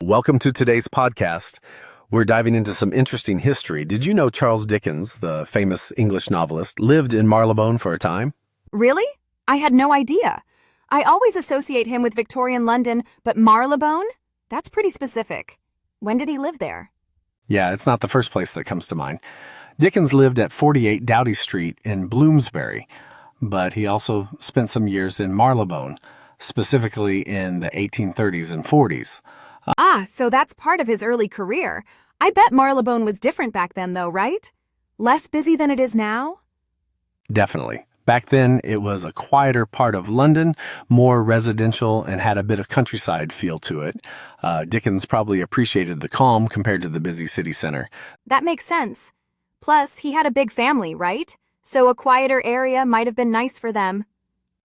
Welcome to today's podcast. We're diving into some interesting history. Did you know Charles Dickens, the famous English novelist, lived in Marylebone for a time? Really? I had no idea. I always associate him with Victorian London, but Marylebone? That's pretty specific. When did he live there? Yeah, it's not the first place that comes to mind. Dickens lived at 48 Doughty Street in Bloomsbury, but he also spent some years in Marylebone, specifically in the 1830s and 40s. So that's part of his early career. I bet Marylebone was different back then, though, right? Less busy than it is now? Definitely. Back then, it was a quieter part of London, more residential, and had a bit of countryside feel to it. Dickens probably appreciated the calm compared to the busy city center. That makes sense. Plus, he had a big family, right? So a quieter area might have been nice for them.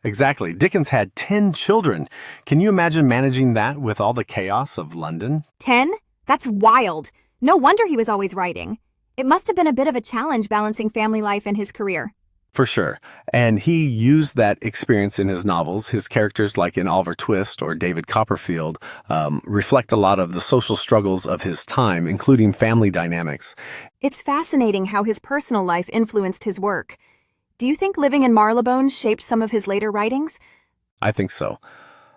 Exactly. Dickens had 10 children. Can you imagine managing that with all the chaos of London? 10? That's wild. No wonder he was always writing. It must have been a bit of a challenge balancing family life and his career. For sure. And he used that experience in his novels. His characters, like in Oliver Twist or David Copperfield, reflect a lot of the social struggles of his time, including family dynamics. It's fascinating how his personal life influenced his work. Do you think living in Marylebone shaped some of his later writings? I think so.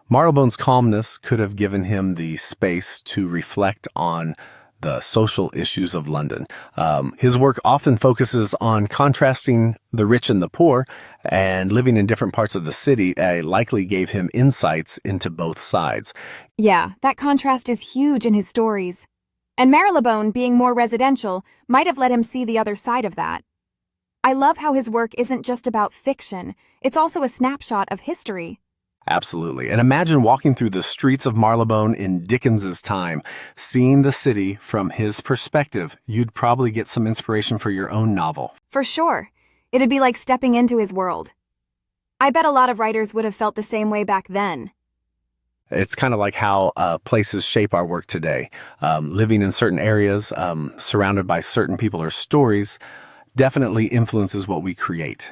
Marylebone's calmness could have given him the space to reflect on the social issues of London. His work often focuses on contrasting the rich and the poor, and living in different parts of the city likely gave him insights into both sides. Yeah, that contrast is huge in his stories. And Marylebone, being more residential, might have let him see the other side of that. I love how his work isn't just about fiction, it's also a snapshot of history. Absolutely. And imagine walking through the streets of Marylebone in Dickens's time, seeing the city from his perspective. You'd probably get some inspiration for your own novel. For sure. It'd be like stepping into his world. I bet a lot of writers would have felt the same way back then. It's kind of like how places shape our work today. Living in certain areas, surrounded by certain people or stories, definitely influences what we create.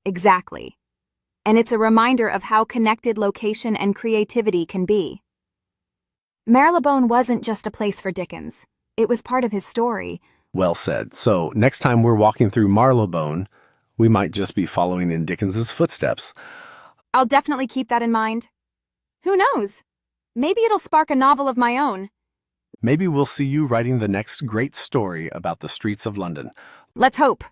Exactly. And it's a reminder of how connected location and creativity can be. Marylebone wasn't just a place for Dickens. It was part of his story. Well said. So next time we're walking through Marylebone, we might just be following in Dickens's footsteps. I'll definitely keep that in mind. Who knows? Maybe it'll spark a novel of my own. Maybe we'll see you writing the next great story about the streets of London. Let's hope.